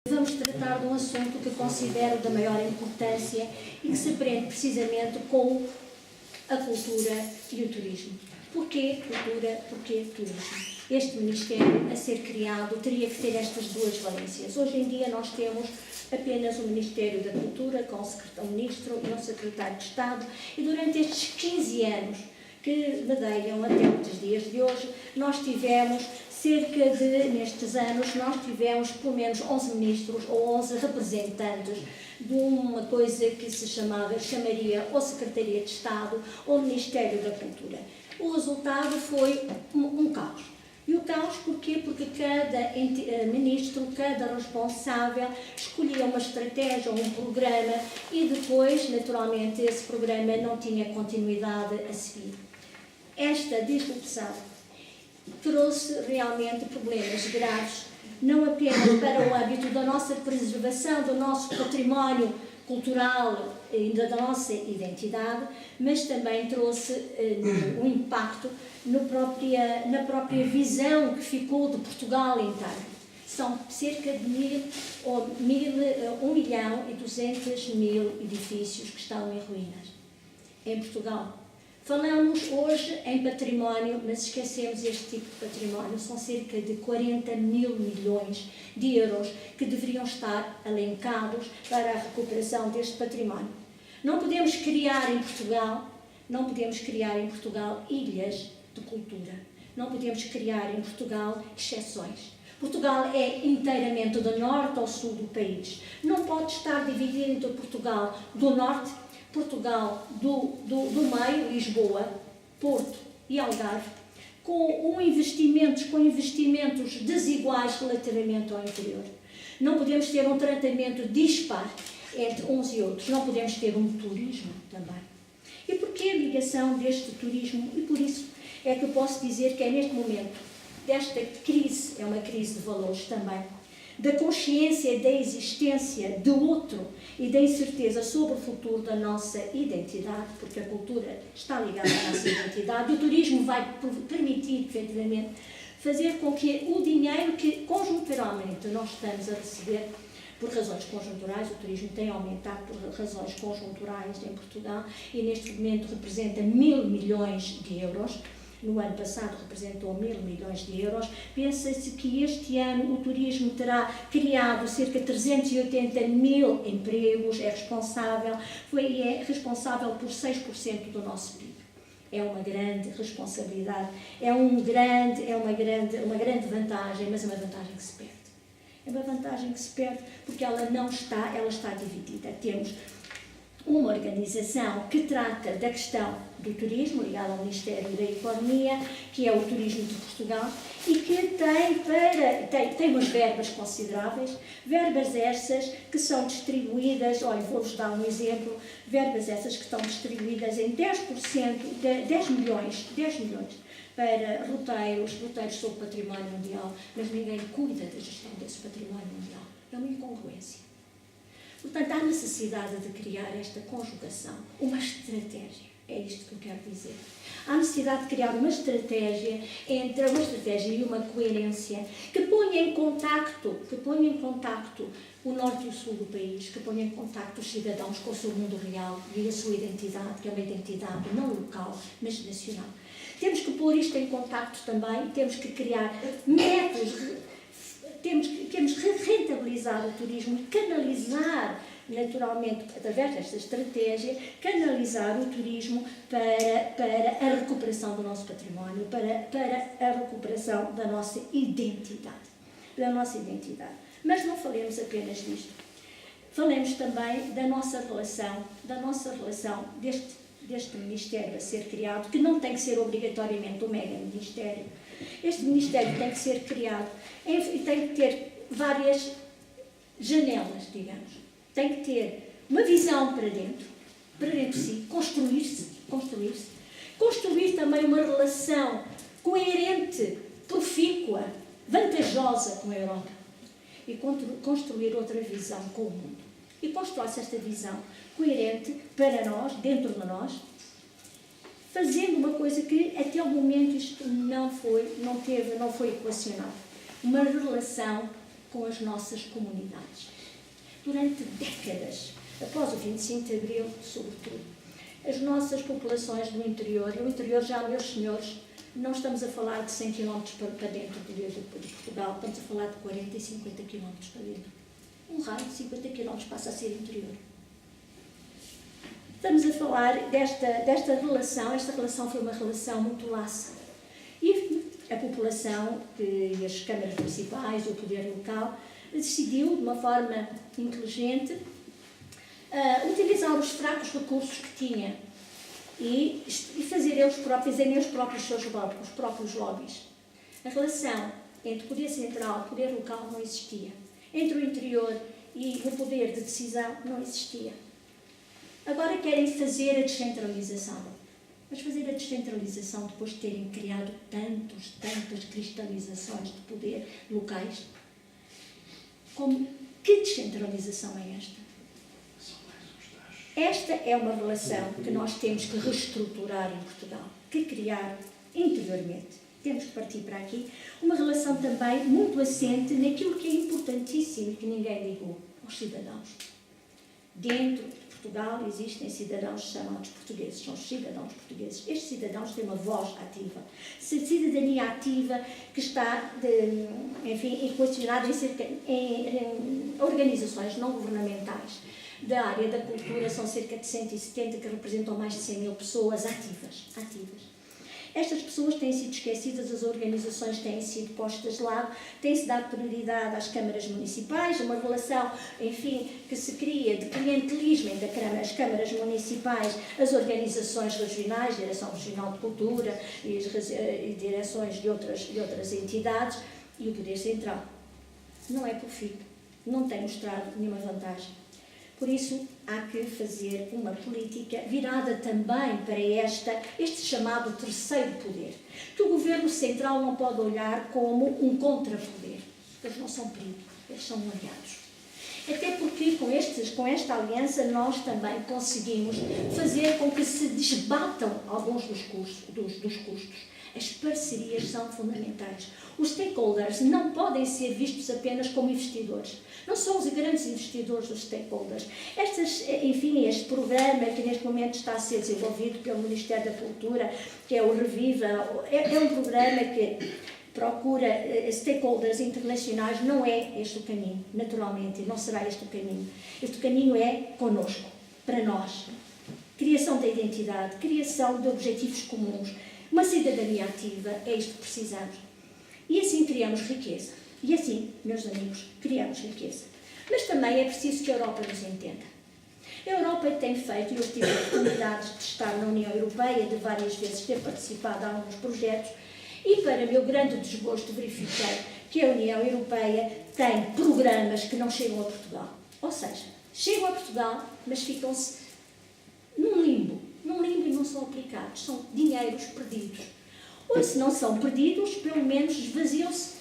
Vamos tratar de um assunto que considero da maior importância e que se prende precisamente com a cultura e o turismo. Porquê cultura? Porquê turismo? Este Ministério, a ser criado, teria que ter estas duas valências. Hoje em dia nós temos apenas o Ministério da Cultura, com o Ministro e um Secretário de Estado, e durante estes 15 anos que medeiam até os dias de hoje, nós tivemos nestes anos, nós tivemos pelo menos 11 ministros ou 11 representantes de uma coisa que se chamaria ou Secretaria de Estado ou Ministério da Cultura. O resultado foi um caos. E o caos porquê? Porque cada ministro, cada responsável escolhia uma estratégia ou um programa e depois, naturalmente, esse programa não tinha continuidade a seguir. Esta disrupção trouxe realmente problemas graves, não apenas para o âmbito da nossa preservação, do nosso património cultural e da nossa identidade, mas também trouxe um impacto na própria visão que ficou de Portugal inteiro. São cerca de 1.200.000 edifícios que estão em ruínas em Portugal. Falamos hoje em património, mas esquecemos este tipo de património. São cerca de 40 mil milhões de euros que deveriam estar alencados para a recuperação deste património. Não podemos criar em Portugal ilhas de cultura. Não podemos criar em Portugal exceções. Portugal é inteiramente do norte ao sul do país. Não pode estar dividido entre Portugal do norte, Portugal do meio, Lisboa, Porto e Algarve, com investimentos desiguais relativamente ao interior. Não podemos ter um tratamento dispar entre uns e outros, não podemos ter um turismo também. E porquê a ligação deste turismo? E por isso é que eu posso dizer que é neste momento desta crise, é uma crise de valores também, da consciência da existência do outro e da incerteza sobre o futuro da nossa identidade, porque a cultura está ligada à nossa identidade, o turismo vai permitir, efetivamente, fazer com que o dinheiro que conjunturalmente nós estamos a receber, por razões conjunturais, o turismo tem aumentado por razões conjunturais em Portugal e neste momento representa 1.000 milhões de euros, no ano passado representou 1.000 milhões de euros. Pensa-se que este ano o turismo terá criado cerca de 380 mil empregos, é responsável por 6% do nosso PIB. É uma grande responsabilidade, é uma grande vantagem, mas é uma vantagem que se perde. É uma vantagem que se perde porque ela está dividida. Temos uma organização que trata da questão do turismo, ligada ao Ministério da Economia, que é o Turismo de Portugal, e que tem umas verbas consideráveis, verbas essas que são distribuídas, vou-vos dar um exemplo, verbas essas que estão distribuídas em 10 milhões para roteiros sobre o património mundial, mas ninguém cuida da gestão desse património mundial. É uma incongruência. Portanto, há necessidade de criar esta conjugação, uma estratégia, é isto que eu quero dizer. Há necessidade de criar uma estratégia e uma coerência que ponha em contacto o norte e o sul do país, que ponha em contacto os cidadãos com o seu mundo real e a sua identidade, que é uma identidade não local, mas nacional. Temos que pôr isto em contacto também, temos que criar métodos, temos que rentabilizar o turismo e canalizar, naturalmente, através desta estratégia, canalizar o turismo para a recuperação do nosso património, para a recuperação da nossa identidade. Mas não falemos apenas disto. Falemos também da nossa relação deste Ministério a ser criado, que não tem que ser obrigatoriamente um mega ministério. Este Ministério tem que ser criado e tem que ter várias janelas, digamos. Tem que ter uma visão para dentro de si, construir-se, construir também uma relação coerente, profícua, vantajosa com a Europa e construir outra visão com o mundo. E constrói-se esta visão coerente para nós, dentro de nós, fazendo uma coisa que até o momento isto não foi equacionado. Uma relação com as nossas comunidades. Durante décadas, após o 25 de Abril, sobretudo, as nossas populações do interior, e o interior já, meus senhores, não estamos a falar de 100 km para dentro de Portugal, estamos a falar de 40 e 50 km para dentro. Um raio de 50 km passa a ser interior. Estamos a falar desta relação, esta relação foi uma relação muito laça. E a população, e as câmaras municipais, o poder local, decidiu, de uma forma inteligente, utilizar os fracos recursos que tinha e fazer eles próprios, fazerem os próprios lobbies. A relação entre poder central e poder local não existia. Entre o interior e o poder de decisão não existia. Agora querem fazer a descentralização. Mas fazer a descentralização depois de terem criado tantas cristalizações de poder locais. Que descentralização é esta? Esta é uma relação que nós temos que reestruturar em Portugal, que criar interiormente. Temos que partir para aqui. Uma relação também muito assente naquilo que é importantíssimo e que ninguém ligou, aos cidadãos. Dentro de Portugal existem cidadãos chamados portugueses, são os cidadãos portugueses. Estes cidadãos têm uma voz ativa. Cidadania ativa que está, equacionada em organizações não governamentais. Da área da cultura são cerca de 170 que representam mais de 100 mil pessoas ativas. Estas pessoas têm sido esquecidas, as organizações têm sido postas de lado, tem-se dado prioridade às câmaras municipais, uma relação, que se cria de clientelismo entre as câmaras municipais, as organizações regionais, Direção Regional de Cultura e direções de outras entidades, e o Poder Central. Não é profícuo, não tem mostrado nenhuma vantagem. Por isso, há que fazer uma política virada também para este chamado terceiro poder, que o Governo Central não pode olhar como um contrapoder. Eles não são perigo, eles são aliados. Até porque, com esta aliança, nós também conseguimos fazer com que se desbatam alguns dos custos. As parcerias são fundamentais. Os stakeholders não podem ser vistos apenas como investidores. Não são os grandes investidores os stakeholders. Este programa que neste momento está a ser desenvolvido pelo Ministério da Cultura, que é o Reviva, é um programa que procura stakeholders internacionais. Não é este o caminho, naturalmente, não será este o caminho. Este caminho é connosco, para nós. Criação da identidade, criação de objetivos comuns, uma cidadania ativa, é isto que precisamos. E assim criamos riqueza. E assim, meus amigos, criamos riqueza. Mas também é preciso que a Europa nos entenda. A Europa tem feito, e eu tive a oportunidade de estar na União Europeia, de várias vezes ter participado em alguns projetos, e para meu grande desgosto verifiquei que a União Europeia tem programas que não chegam a Portugal. Ou seja, chegam a Portugal, mas ficam-se num limbo e não são aplicados, são dinheiros perdidos. Ou se não são perdidos, pelo menos esvaziam-se.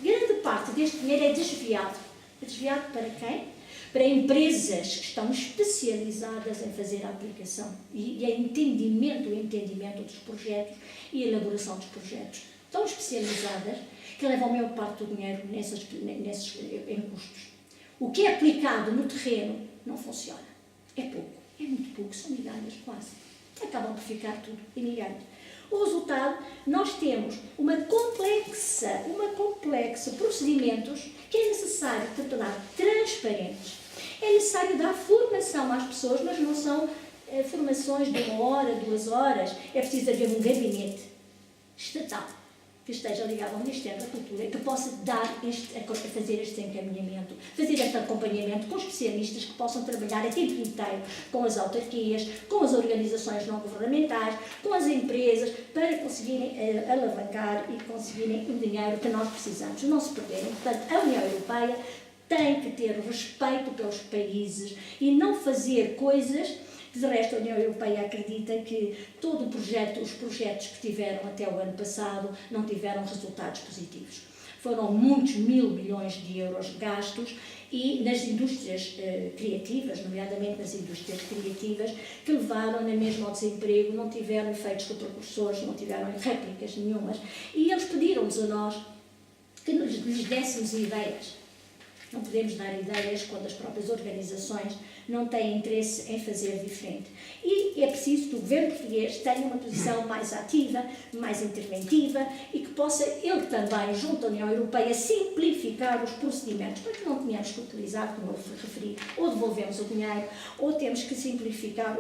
Grande parte deste dinheiro é desviado. É desviado para quem? Para empresas que estão especializadas em fazer a aplicação e o entendimento dos projetos e a elaboração dos projetos. Tão especializadas que levam a maior parte do dinheiro em custos. O que é aplicado no terreno não funciona. É pouco. É muito pouco, são migalhas quase. Acabam por ficar tudo em migalhas. O resultado, nós temos uma complexa procedimentos que é necessário tornar transparentes. É necessário dar formação às pessoas, mas não são formações de 1 hora, 2 horas. É preciso haver um gabinete estatal que esteja ligado ao Ministério da Cultura, que possa fazer este encaminhamento, fazer este acompanhamento com especialistas que possam trabalhar a tempo inteiro com as autarquias, com as organizações não governamentais, com as empresas, para conseguirem alavancar e conseguirem o dinheiro que nós precisamos, não se perderem. Portanto, a União Europeia tem que ter respeito pelos países e não fazer coisas. De resto, a União Europeia acredita que os projetos que tiveram até o ano passado não tiveram resultados positivos. Foram muitos 1.000 milhões de euros gastos e nas indústrias criativas, nomeadamente nas indústrias criativas, que levaram na mesma ao desemprego, não tiveram efeitos repercussores, não tiveram réplicas nenhumas. E eles pediram-nos a nós que lhes dessemos ideias. Não podemos dar ideias quando as próprias organizações não têm interesse em fazer diferente. E é preciso que o governo português tenha uma posição mais ativa, mais interventiva e que possa ele também, junto à União Europeia, simplificar os procedimentos para que não tenhamos que utilizar, como eu referi, ou devolvemos o dinheiro, ou temos que simplificar,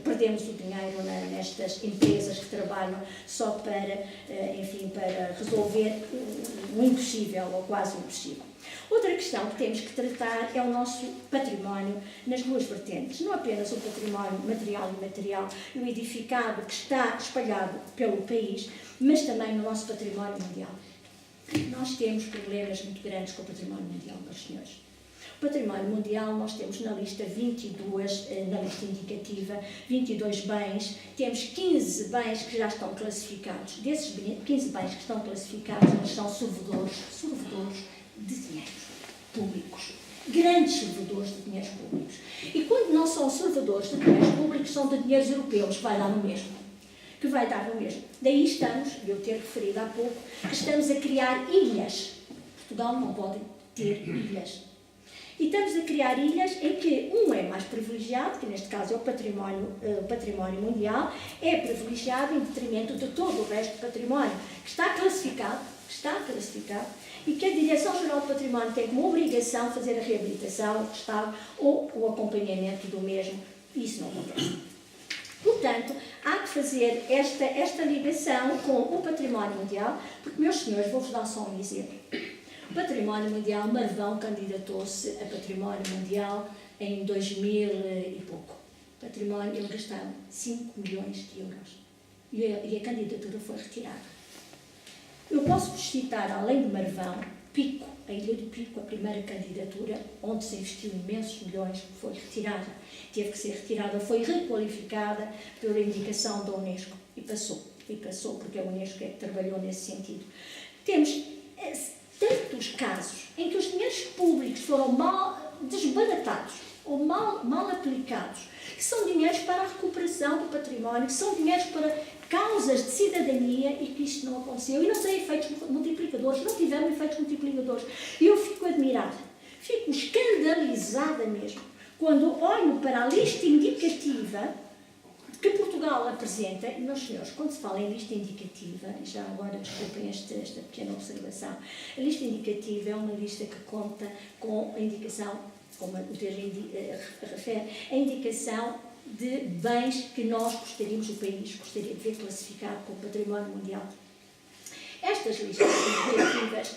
perdemos o dinheiro nestas empresas que trabalham só para, enfim, para resolver o impossível, ou quase o impossível. Outra questão que temos que tratar é o nosso património nas duas vertentes, não apenas o património material e imaterial e o edificado que está espalhado pelo país, mas também no nosso património mundial. Nós temos problemas muito grandes com o património mundial, meus senhores. O património mundial, nós temos na lista 22, na lista indicativa, 22 bens, temos 15 bens que já estão classificados. Desses 15 bens que estão classificados, eles são servidores de dinheiros públicos, grandes servidores de dinheiros públicos. E quando não são servidores de dinheiros públicos, são de dinheiros europeus, vai dar no mesmo. Que vai dar no mesmo. Daí estamos, eu ter referido há pouco, que estamos a criar ilhas. Portugal não pode ter ilhas. E estamos a criar ilhas em que um é mais privilegiado, que neste caso é o património mundial, é privilegiado em detrimento de todo o resto do património, que está classificado, e que a Direção-Geral do Património tem como obrigação fazer a reabilitação, o restauro ou o acompanhamento do mesmo. Isso não acontece. Portanto, há que fazer esta ligação com o património mundial, porque, meus senhores, vou-vos dar só um exemplo. O património mundial, Marvão candidatou-se a património mundial em 2000 e pouco. Património, ele gastaram 5 milhões de euros. E a candidatura foi retirada. Eu posso citar, além de Marvão, Pico, a Ilha do Pico, a primeira candidatura, onde se investiu imensos milhões, foi retirada. Teve que ser retirada, foi requalificada pela indicação da Unesco e passou, porque a Unesco é que trabalhou nesse sentido. Temos tantos casos em que os dinheiros públicos foram mal desbaratados ou mal aplicados, que são dinheiros para a recuperação do património, que são dinheiros para causas de cidadania e que isto não aconteceu. E não tem efeitos multiplicadores, não tiveram efeitos multiplicadores. E eu fico admirada, fico escandalizada mesmo, quando olho para a lista indicativa que Portugal apresenta, e, meus senhores, quando se fala em lista indicativa, e já agora desculpem esta pequena observação, a lista indicativa é uma lista que conta com a indicação, como o termo refere, a indicação de bens que nós gostaríamos, o país gostaria de ver classificado como património mundial. Estas listas indicativas,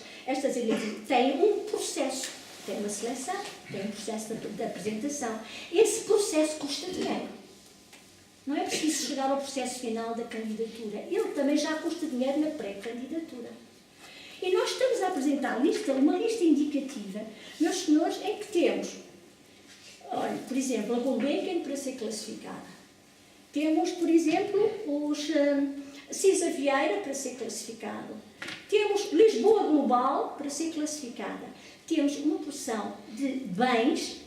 têm um processo, têm uma seleção, têm um processo de apresentação. Esse processo custa dinheiro. Não é preciso chegar ao processo final da candidatura. Ele também já custa dinheiro na pré-candidatura. E nós estamos a apresentar uma lista indicativa, meus senhores, em que temos, olha, por exemplo, a Gulbenkian para ser classificada. Temos, por exemplo, Cisa Vieira para ser classificado. Temos Lisboa Global para ser classificada. Temos uma porção de bens,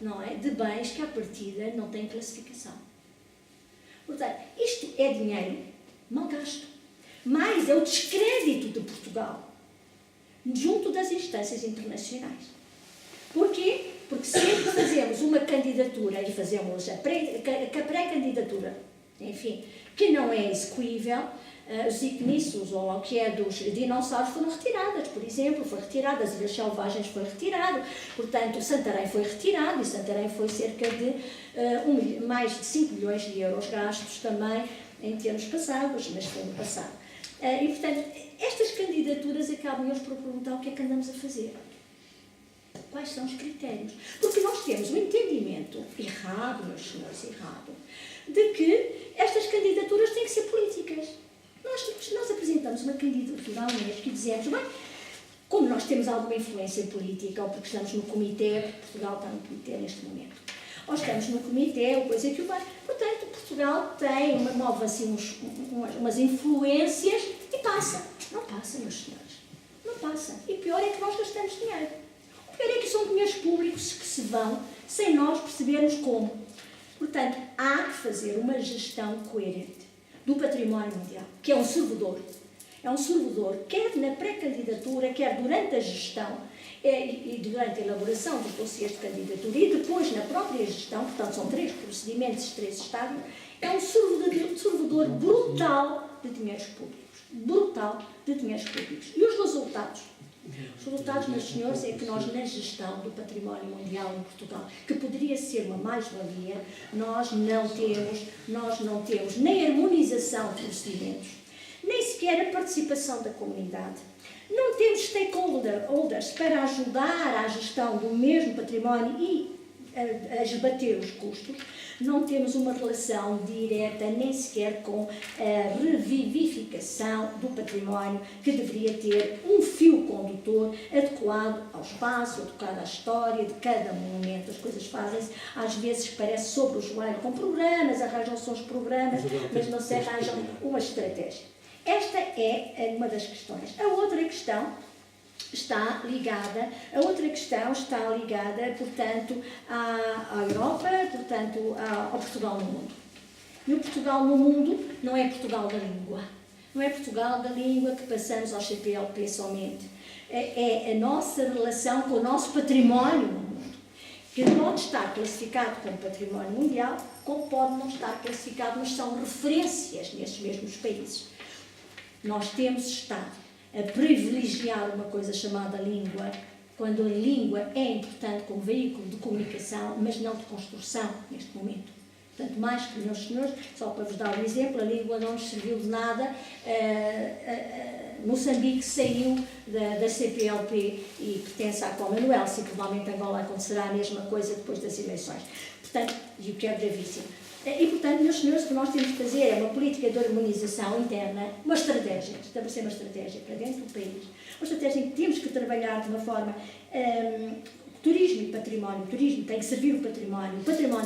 não é? De bens que à partida não têm classificação. Portanto, isto é dinheiro mal gasto. Mais é o descrédito de Portugal junto das instâncias internacionais. Porquê? Porque sempre fazemos uma candidatura e fazemos a pré-candidatura, enfim, que não é execuível, os ignícios ou o que é dos dinossauros foram retiradas, por exemplo, foi retirado, as Ilhas Selvagens foi retirado, portanto, Santarém foi retirado e Santarém foi cerca de mais de 5 milhões de euros gastos também em termos passados, mas foi no passado. E, portanto, estas candidaturas acabam-nos por perguntar o que é que andamos a fazer. Quais são os critérios? Porque nós temos um entendimento errado, meus senhores, errado, de que estas candidaturas têm que ser políticas. Nós apresentamos uma candidatura à Unesco e dizemos, bem, como nós temos alguma influência política, ou porque estamos no comitê, Portugal está no comitê neste momento, ou estamos no comitê, ou coisa que o vai, portanto, Portugal tem umas influências e passa. Não passa, meus senhores. Não passa. E pior é que nós gastamos dinheiro. O pior é que são dinheiros públicos que se vão sem nós percebermos como. Portanto, há que fazer uma gestão coerente do património mundial, que é um servidor. É um servidor, quer na pré-candidatura, quer durante a gestão e durante a elaboração dos dossiês de candidatura e depois na própria gestão, portanto são 3 procedimentos, 3 estádios, é um servidor brutal de dinheiros públicos. Brutal de dinheiros públicos. E os resultados? Os resultados, meus senhores, é que nós, na gestão do património mundial em Portugal, que poderia ser uma mais-valia, nós não temos nem harmonização de procedimentos, nem sequer a participação da comunidade. Não temos stakeholders para ajudar à gestão do mesmo património e a esbater os custos. Não temos uma relação direta nem sequer com a revivificação do património, que deveria ter um fio condutor adequado ao espaço, adequado à história de cada monumento. As coisas fazem-se, às vezes parece sobre o joelho, com programas, arranjam-se uns programas, mas não se arranjam uma estratégia. Esta é uma das questões. A outra questão está ligada, portanto, à Europa, portanto, ao Portugal no mundo. E o Portugal no mundo não é Portugal da língua. Não é Portugal da língua que passamos ao CPLP somente. É a nossa relação com o nosso património no mundo, que pode estar classificado como património mundial, como pode não estar classificado, mas são referências nesses mesmos países. Nós temos estado a privilegiar uma coisa chamada língua, quando a língua é importante como veículo de comunicação, mas não de construção neste momento. Portanto, mais que meus senhores, só para vos dar um exemplo, a língua não nos serviu de nada. Moçambique saiu da CPLP e pertence à Commonwealth, e provavelmente Angola acontecerá a mesma coisa depois das eleições. Portanto, e o que é gravíssimo. E, portanto, meus senhores, o que nós temos de fazer é uma política de harmonização interna, uma estratégia, estabelecer uma estratégia para dentro do país, uma estratégia em que temos que trabalhar de uma forma, turismo e património, o turismo tem que servir o património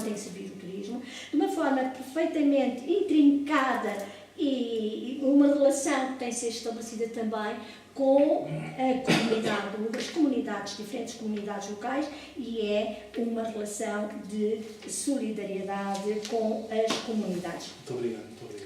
tem que servir o turismo, de uma forma perfeitamente intrincada e uma relação que tem que ser estabelecida também com a comunidade, as comunidades, diferentes comunidades locais, e é uma relação de solidariedade com as comunidades. Muito obrigado.